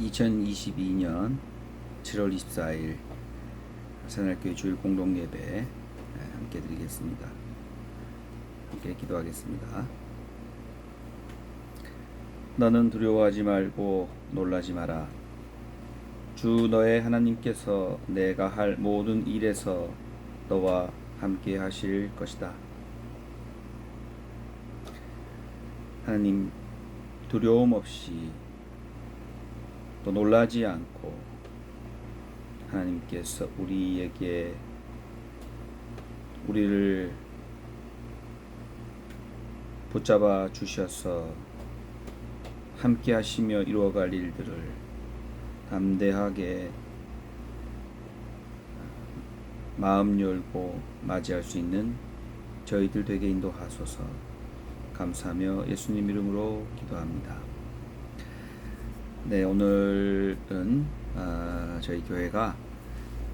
2022년 7월 24일 새날교회 주일 공동예배 함께 드리겠습니다. 함께 기도하겠습니다. 너는 두려워하지 말고 놀라지 마라. 주 너의 하나님께서 내가 할 모든 일에서 너와 함께 하실 것이다. 하나님, 두려움 없이 또 놀라지 않고 하나님께서 우리를 붙잡아 주셔서 함께 하시며 이루어갈 일들을 담대하게 마음 열고 맞이할 수 있는 저희들 되게 인도하소서. 감사하며 예수님 이름으로 기도합니다. 네, 오늘은 저희 교회가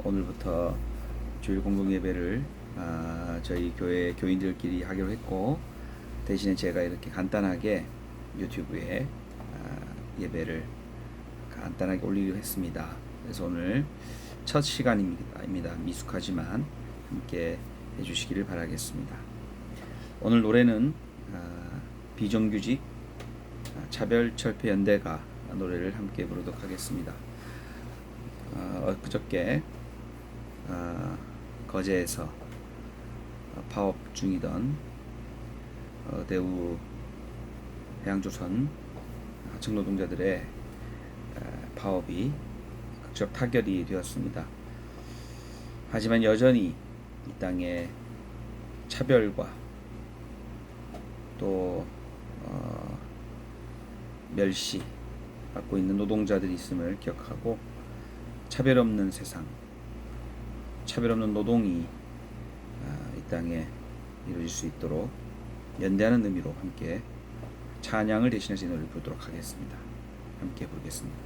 오늘부터 주일 공동예배를 저희 교회 교인들끼리 하기로 했고, 대신에 제가 이렇게 간단하게 유튜브에 예배를 간단하게 올리기로 했습니다. 그래서 오늘 첫 시간입니다. 미숙하지만 함께 해주시기를 바라겠습니다. 오늘 노래는 비정규직 차별철폐연대가 노래를 함께 부르도록 하겠습니다. 그저께 거제에서 파업 중이던 대우 해양조선 하청 노동자들의 파업이 극적 타결이 되었습니다. 하지만 여전히 이 땅에 차별과 또 멸시 받고 있는 노동자들이 있음을 기억하고, 차별 없는 세상, 차별 없는 노동이 이 땅에 이루어질 수 있도록 연대하는 의미로 함께 찬양을 대신해서 이 노래를 부르도록 하겠습니다. 함께 부르겠습니다.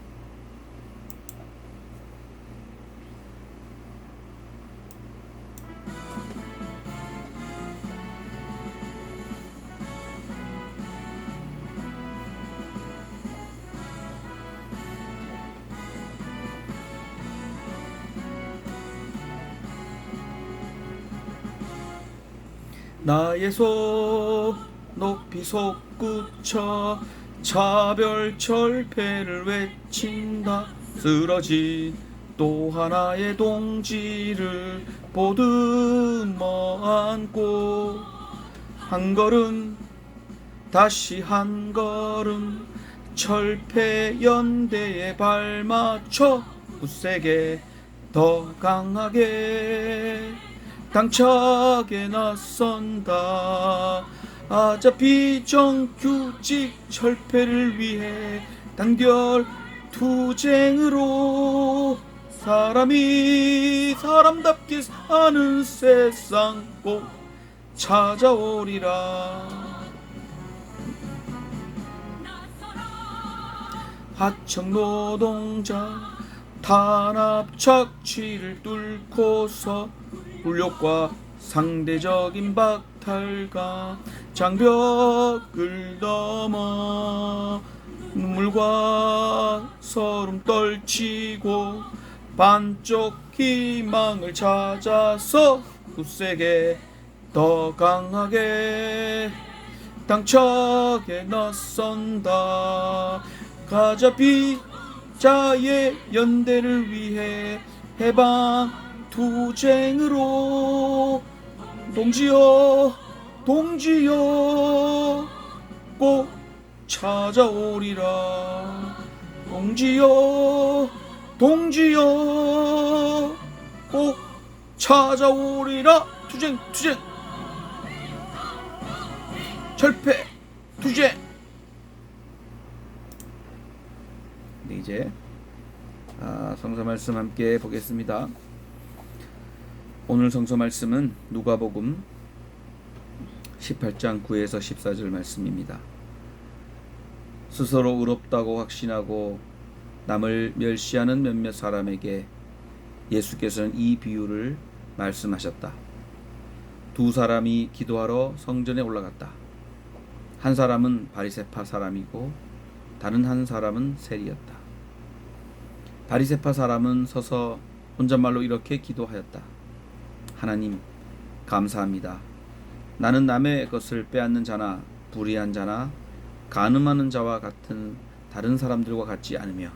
나의 손 높이 솟구쳐 차별철폐를 외친다. 쓰러진 또 하나의 동지를 보듬어 안고 한 걸음 다시 한 걸음 철폐연대에 발맞춰 굳세게 더 강하게 당차게 나선다. 비정규직 철폐를 위해 단결 투쟁으로 사람이 사람답게 사는 세상 꼭 찾아오리라. 하청 노동자 탄압 착취를 뚫고서 불력과 상대적인 박탈과 장벽을 넘어 눈물과 서름 떨치고 반쪽 희망을 찾아서 굳세게 더 강하게 당차게 나선다. 가자 피자의 연대를 위해 해방 투쟁으로 동지여 동지여 꼭 찾아오리라. 동지여 동지여 꼭 찾아오리라. 투쟁 철폐 투쟁. 네, 이제 성서 말씀 함께 보겠습니다. 오늘 성서 말씀은 누가복음 18장 9에서 14절 말씀입니다. 스스로 의롭다고 확신하고 남을 멸시하는 몇몇 사람에게 예수께서는 이 비유를 말씀하셨다. 두 사람이 기도하러 성전에 올라갔다. 한 사람은 바리새파 사람이고 다른 한 사람은 세리였다. 바리새파 사람은 서서 혼잣말로 이렇게 기도하였다. 하나님, 감사합니다. 나는 남의 것을 빼앗는 자나 불의한 자나 간음하는 자와 같은 다른 사람들과 같지 않으며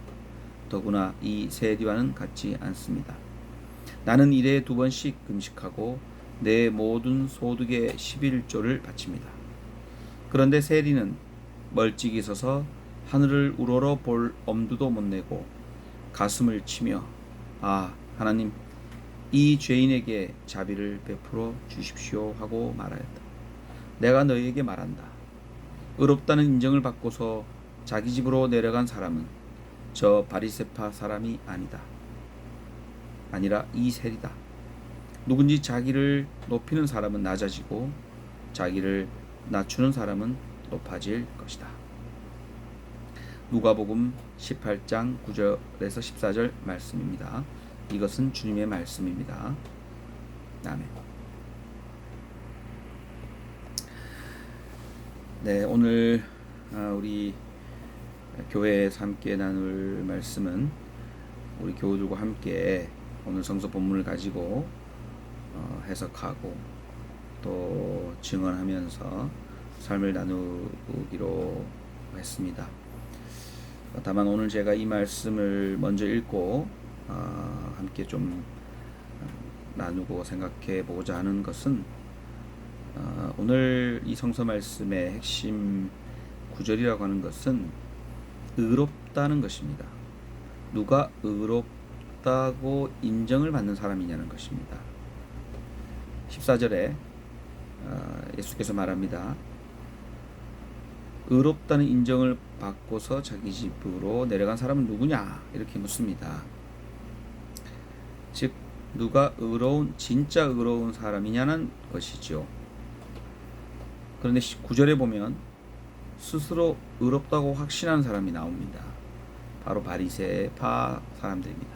더구나 이 세리와는 같지 않습니다. 나는 일에 2번씩 금식하고 내 모든 소득의 11조를 바칩니다. 그런데 세리는 멀찍이 서서 하늘을 우러러 볼 엄두도 못 내고 가슴을 치며 하나님, 이 죄인에게 자비를 베풀어 주십시오 하고 말하였다. 내가 너희에게 말한다. 의롭다는 인정을 받고서 자기 집으로 내려간 사람은 저 바리새파 사람이 아니라 이 세리다. 누군지 자기를 높이는 사람은 낮아지고 자기를 낮추는 사람은 높아질 것이다. 누가복음 18장 9절에서 14절 말씀입니다. 이것은 주님의 말씀입니다. 아멘. 네, 오늘 우리 교회에서 함께 나눌 말씀은 우리 교우들과 함께 오늘 성서 본문을 가지고 해석하고 또 증언하면서 삶을 나누기로 했습니다. 다만 오늘 제가 이 말씀을 먼저 읽고 함께 좀 나누고 생각해 보고자 하는 것은 오늘 이 성서 말씀의 핵심 구절이라고 하는 것은 의롭다는 것입니다. 누가 의롭다고 인정을 받는 사람이냐는 것입니다. 14절에 예수께서 말합니다. 의롭다는 인정을 받고서 자기 집으로 내려간 사람은 누구냐? 이렇게 묻습니다. 즉 누가 진짜 의로운 사람이냐는 것이죠. 그런데 9절에 보면 스스로 의롭다고 확신하는 사람이 나옵니다. 바로 바리새파 사람들입니다.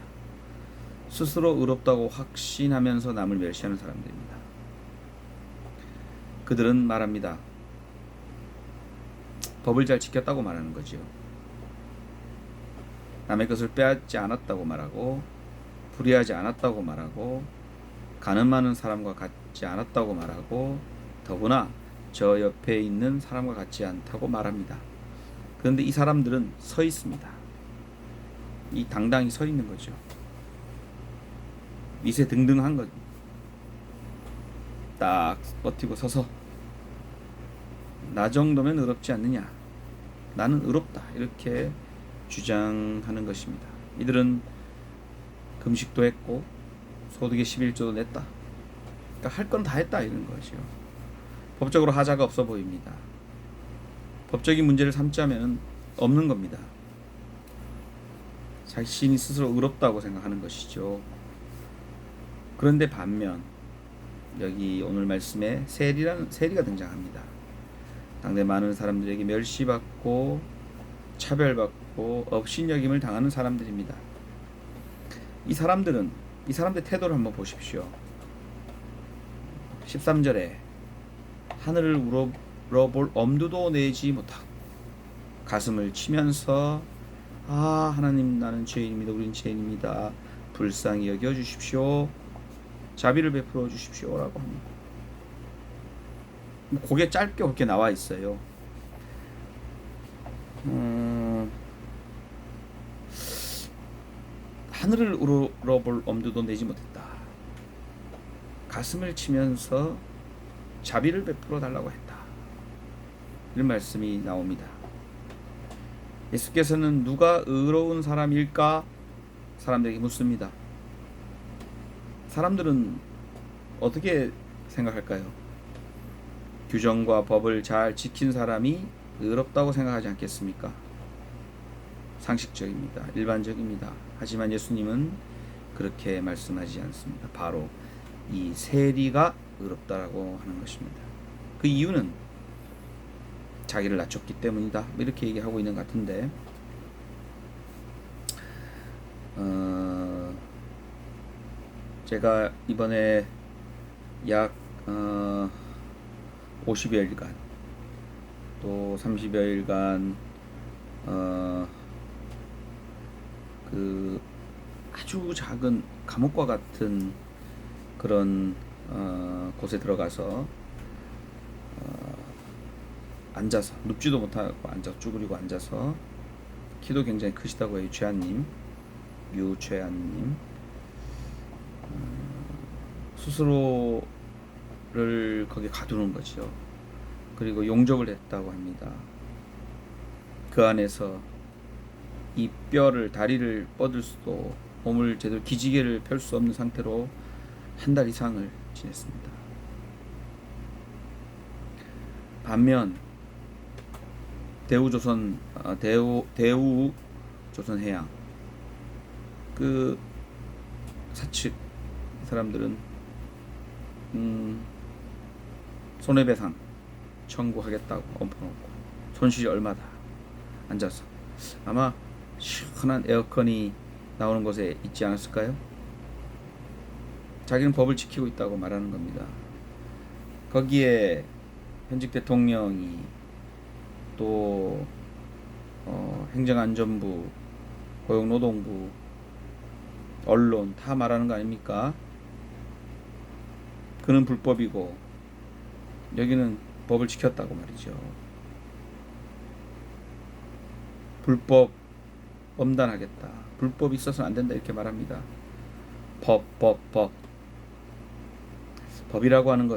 스스로 의롭다고 확신하면서 남을 멸시하는 사람들입니다. 그들은 말합니다. 법을 잘 지켰다고 말하는 거죠. 남의 것을 빼앗지 않았다고 말하고 불의하지 않았다고 말하고 간음하는 사람과 같지 않았다고 말하고 더구나 저 옆에 있는 사람과 같지 않다고 말합니다. 그런데 이 사람들은 서 있습니다. 이 당당히 서 있는 거죠. 위세등등한 것. 딱 버티고 서서 나 정도면 의롭지 않느냐? 나는 의롭다. 이렇게 주장하는 것입니다. 이들은 금식도 했고 소득의 11조도 냈다. 그러니까 할 건 다 했다 이런 거죠. 법적으로 하자가 없어 보입니다. 법적인 문제를 삼자면 없는 겁니다. 자신이 스스로 의롭다고 생각하는 것이죠. 그런데 반면 여기 오늘 말씀에 세리가 등장합니다. 당대 많은 사람들에게 멸시받고 차별받고 업신여김을 당하는 사람들입니다. 이 사람들의 태도를 한번 보십시오. 13절에 하늘을 우러볼 엄두도 내지 못하고 가슴을 치면서 하나님, 나는 죄인입니다. 우린 죄인입니다. 불쌍히 여겨주십시오. 자비를 베풀어 주십시오 라고 합니다. 그게 짧게 그렇게 나와 있어요. 하늘을 우러볼 엄두도 내지 못했다. 가슴을 치면서 자비를 베풀어 달라고 했다. 이런 말씀이 나옵니다. 예수께서는 누가 의로운 사람일까? 사람들에게 묻습니다. 사람들은 어떻게 생각할까요? 규정과 법을 잘 지킨 사람이 의롭다고 생각하지 않겠습니까? 상식적입니다. 일반적입니다. 하지만 예수님은 그렇게 말씀하지 않습니다. 바로 이 세리가 의롭다라고 하는 것입니다. 그 이유는 자기를 낮췄기 때문이다. 이렇게 얘기하고 있는 것 같은데 제가 이번에 약 50여일간 또 30여일간 그 아주 작은 감옥과 같은 그런 곳에 들어가서 앉아서 눕지도 못하고 앉아 쭈그리고 앉아서 키도 굉장히 크시다고 해요. 유최한님 스스로를 거기에 가두는 거죠. 그리고 용접을 했다고 합니다. 그 안에서 이 뼈를 다리를 뻗을 수도 몸을 제대로 기지개를 펼 수 없는 상태로 한 달 이상을 지냈습니다. 반면 대우조선해양 그 사측 사람들은 손해배상 청구하겠다고 엎어놓고 손실이 얼마다 앉아서 아마 시원한 에어컨이 나오는 곳에 있지 않았을까요? 자기는 법을 지키고 있다고 말하는 겁니다. 거기에 현직 대통령이 또 행정안전부, 고용노동부, 언론 다 말하는 거 아닙니까? 그는 불법이고 여기는 법을 지켰다고 말이죠. 불법 엄단하겠다. 불법이 있어서는 안 된다 이렇게 말합니다. 법. 법이라고 하는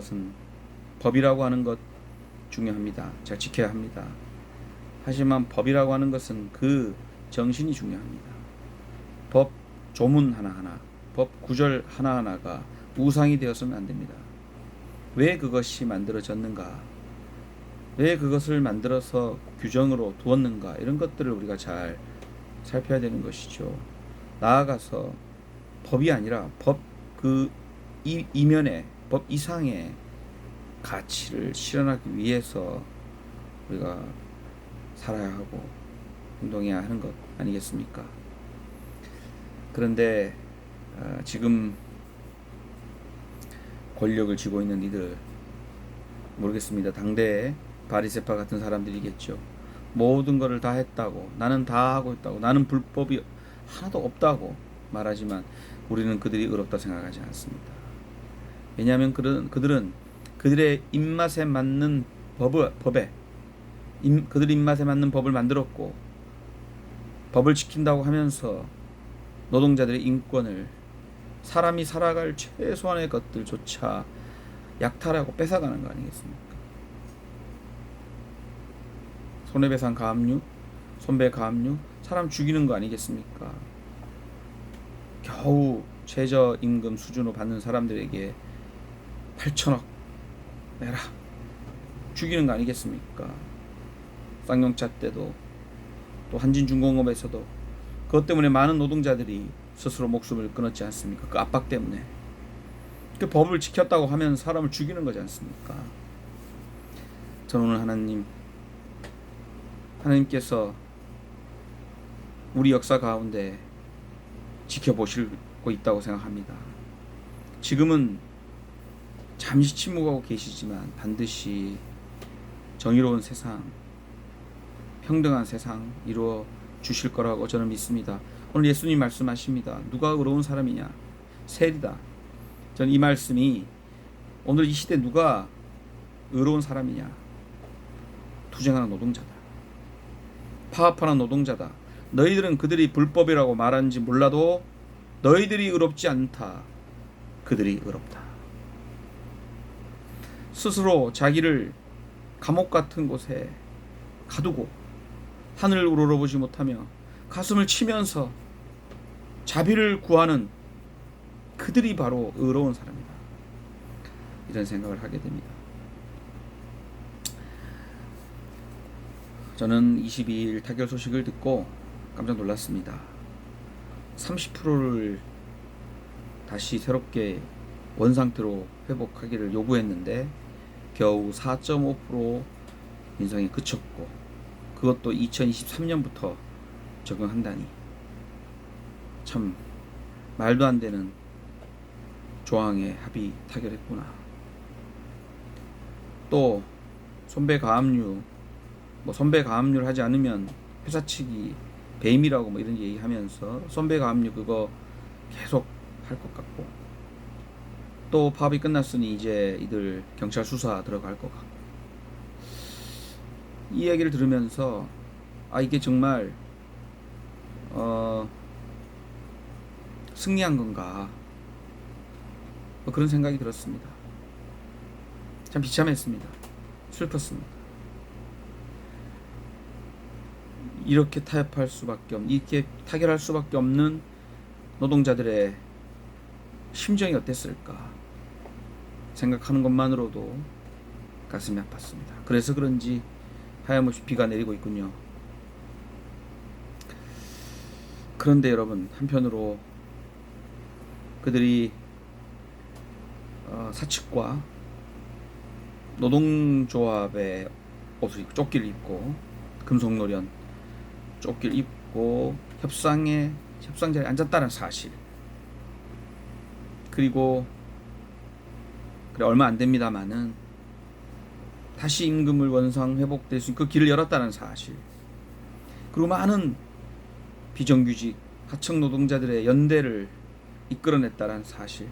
것 중요합니다. 제가 지켜야 합니다. 하지만 법이라고 하는 것은 그 정신이 중요합니다. 법 조문 하나하나, 법 구절 하나하나가 우상이 되어서는 안 됩니다. 왜 그것이 만들어졌는가? 왜 그것을 만들어서 규정으로 두었는가? 이런 것들을 우리가 잘 살펴야 되는 것이죠. 나아가서 법이 아니라 법 그 이면에 법 이상의 가치를 실현하기 위해서 우리가 살아야 하고 행동해야 하는 것 아니겠습니까? 그런데 지금 권력을 쥐고 있는 이들 모르겠습니다. 당대에 바리새파 같은 사람들이겠죠. 모든 것을 다 했다고, 나는 다 하고 있다고, 나는 불법이 하나도 없다고 말하지만 우리는 그들이 의롭다 생각하지 않습니다. 왜냐하면 그들은 그들의 입맛에 맞는 그들 입맛에 맞는 법을 만들었고 법을 지킨다고 하면서 노동자들의 인권을 사람이 살아갈 최소한의 것들조차 약탈하고 뺏어가는 거 아니겠습니까? 손해배상 가압류, 손배 가압류, 사람 죽이는 거 아니겠습니까? 겨우 최저임금 수준으로 받는 사람들에게 8천억 내라 죽이는 거 아니겠습니까? 쌍용차 때도 또 한진중공업에서도 그것 때문에 많은 노동자들이 스스로 목숨을 끊었지 않습니까? 그 압박 때문에. 그 법을 지켰다고 하면 사람을 죽이는 거지 않습니까? 저는 오늘 하나님께서 우리 역사 가운데 지켜보시고 있다고 생각합니다. 지금은 잠시 침묵하고 계시지만 반드시 정의로운 세상, 평등한 세상 이루어 주실 거라고 저는 믿습니다. 오늘 예수님 말씀하십니다. 누가 의로운 사람이냐? 셀이다. 저는 이 말씀이 오늘 이 시대 누가 의로운 사람이냐? 투쟁하는 노동자다. 파업하는 노동자다. 너희들은 그들이 불법이라고 말하는지 몰라도 너희들이 의롭지 않다. 그들이 의롭다. 스스로 자기를 감옥 같은 곳에 가두고 하늘을 우러러보지 못하며 가슴을 치면서 자비를 구하는 그들이 바로 의로운 사람이다. 이런 생각을 하게 됩니다. 저는 22일 타결 소식을 듣고 깜짝 놀랐습니다. 30%를 다시 새롭게 원상태로 회복하기를 요구했는데 겨우 4.5% 인상이 그쳤고 그것도 2023년부터 적용한다니 참 말도 안 되는 조항에 합의 타결했구나. 또 손배 가압류 손배 가압류를 하지 않으면 회사 측이 배임이라고 이런 얘기하면서 손배 가압류 그거 계속 할 것 같고, 또 파업이 끝났으니 이제 이들 경찰 수사 들어갈 것 같고, 이 얘기를 들으면서 이게 정말 승리한 건가, 뭐 그런 생각이 들었습니다. 참 비참했습니다. 슬펐습니다. 이렇게 타협할 수밖에 없는, 이렇게 타결할 수밖에 없는 노동자들의 심정이 어땠을까 생각하는 것만으로도 가슴이 아팠습니다. 그래서 그런지 하염없이 비가 내리고 있군요. 그런데 여러분, 한편으로 그들이 사측과 노동조합의 옷을 입고, 조끼를 입고, 금속노련 조끼를 입고 협상자리에 앉았다는 사실, 그리고 얼마 안 됩니다만은 다시 임금을 원상 회복될 수 있는 그 길을 열었다는 사실, 그리고 많은 비정규직 하청 노동자들의 연대를 이끌어냈다는 사실,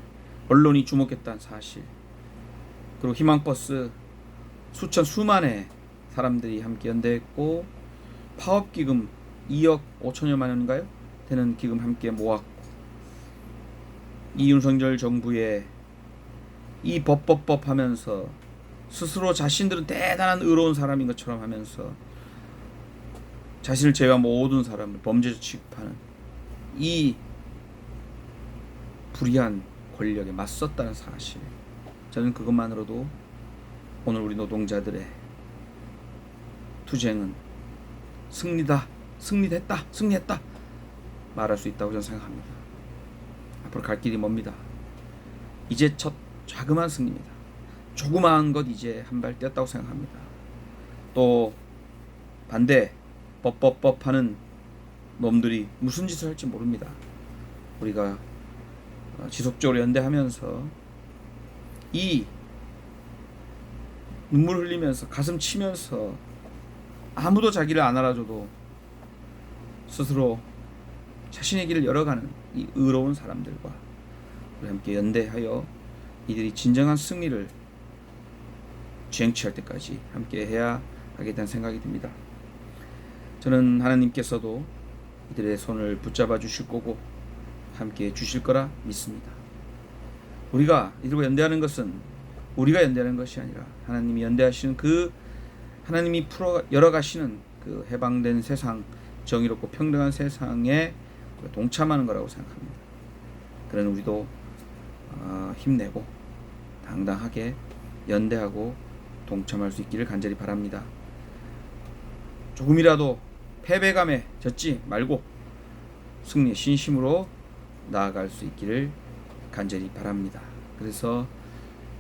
언론이 주목했다는 사실, 그리고 희망버스 수만의 사람들이 함께 연대했고, 파업기금 2억 5천여만 원인가요? 되는 기금 함께 모았고, 이 윤석열 정부의 이 법 하면서 스스로 자신들은 대단한 의로운 사람인 것처럼 하면서 자신을 제외한 모든 사람을 범죄자 취급하는 이 불의한 권력에 맞섰다는 사실, 저는 그것만으로도 오늘 우리 노동자들의 투쟁은 승리했다 말할 수 있다고 저는 생각합니다. 앞으로 갈 길이 멉니다. 이제 첫 자그마한 승리입니다. 조그마한 것 이제 한 발 뛰었다고 생각합니다. 또 반대 법 하는 놈들이 무슨 짓을 할지 모릅니다. 우리가 지속적으로 연대하면서 이 눈물 흘리면서 가슴 치면서 아무도 자기를 안 알아줘도 스스로 자신의 길을 열어가는 이 의로운 사람들과 우리 함께 연대하여 이들이 진정한 승리를 쟁취할 때까지 함께 해야 하겠다는 생각이 듭니다. 저는 하나님께서도 이들의 손을 붙잡아 주실 거고 함께 주실 거라 믿습니다. 우리가 이들과 연대하는 것은 우리가 연대하는 것이 아니라 하나님이 연대하시는 그 하나님이 열어가시는 그 해방된 세상, 정의롭고 평등한 세상에 동참하는 거라고 생각합니다. 그런 우리도 힘내고 당당하게 연대하고 동참할 수 있기를 간절히 바랍니다. 조금이라도 패배감에 젖지 말고 승리의 신심으로 나아갈 수 있기를 간절히 바랍니다. 그래서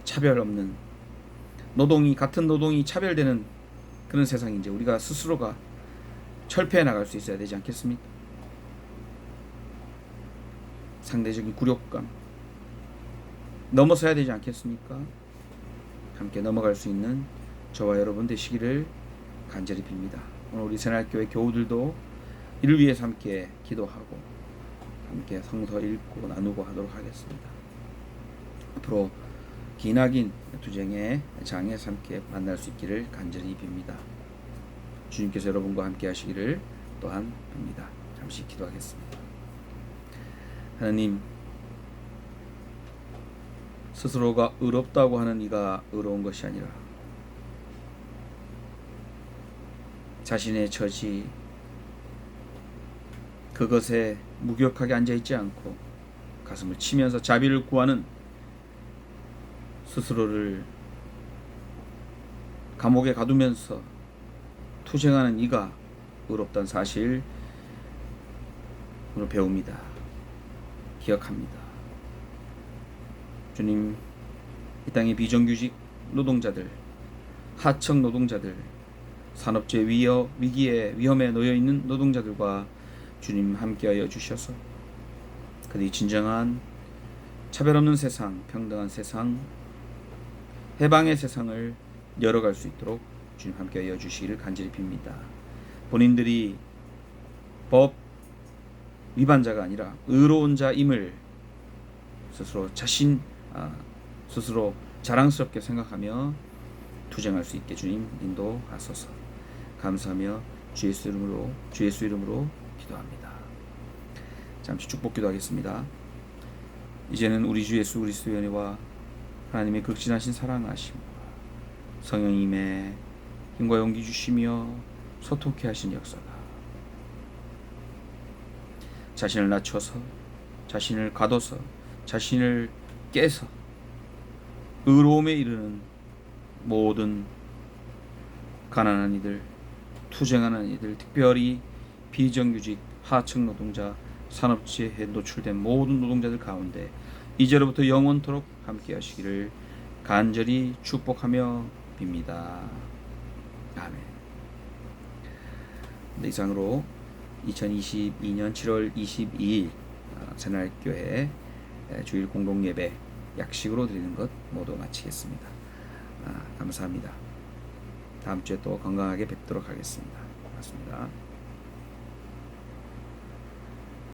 차별 없는 같은 노동이 차별되는 그런 세상이 이제 우리가 스스로가 철폐해 나갈 수 있어야 되지 않겠습니까? 상대적인 굴욕감 넘어서야 되지 않겠습니까? 함께 넘어갈 수 있는 저와 여러분 되시기를 간절히 빕니다. 오늘 우리 새날교회 교우들도 이를 위해서 함께 기도하고 함께 성서 읽고 나누고 하도록 하겠습니다. 앞으로 기나긴 투쟁의 장에서 함께 만날 수 있기를 간절히 빕니다. 주님께서 여러분과 함께 하시기를 또한 빕니다. 잠시 기도하겠습니다. 하나님, 스스로가 의롭다고 하는 이가 의로운 것이 아니라 자신의 처지 그것에 무기력하게 앉아있지 않고 가슴을 치면서 자비를 구하는 스스로를 감옥에 가두면서 투쟁하는 이가 의롭다는 사실 오늘 배웁니다. 기억합니다. 주님, 이 땅의 비정규직 노동자들, 하청 노동자들, 산업재해 위기에 위험에 놓여있는 노동자들과 주님 함께하여 주셔서 그들이 진정한 차별 없는 세상, 평등한 세상, 해방의 세상을 열어갈 수 있도록 주님 함께하여 주시기를 간절히 빕니다. 본인들이 법 위반자가 아니라 의로운 자임을 스스로 스스로 자랑스럽게 생각하며 투쟁할 수 있게 주님 인도하소서. 감사하며 주 예수 이름으로 기도합니다. 잠시 축복 기도하겠습니다. 이제는 우리 주 예수 그리스도의 은혜와 하나님의 극진하신 사랑하심과 성령님의 힘과 용기 주시며 소통케 하신 역사가 자신을 낮춰서 자신을 가둬서 자신을 깨서 의로움에 이르는 모든 가난한 이들, 투쟁하는 이들, 특별히 비정규직, 하청 노동자, 산업재해에 노출된 모든 노동자들 가운데 이제로부터 영원토록 함께 하시기를 간절히 축복하며 빕니다. 아멘. 이상으로 2022년 7월 22일 새날교회 주일 공동예배 약식으로 드리는 것 모두 마치겠습니다. 감사합니다. 다음 주에 또 건강하게 뵙도록 하겠습니다. 고맙습니다.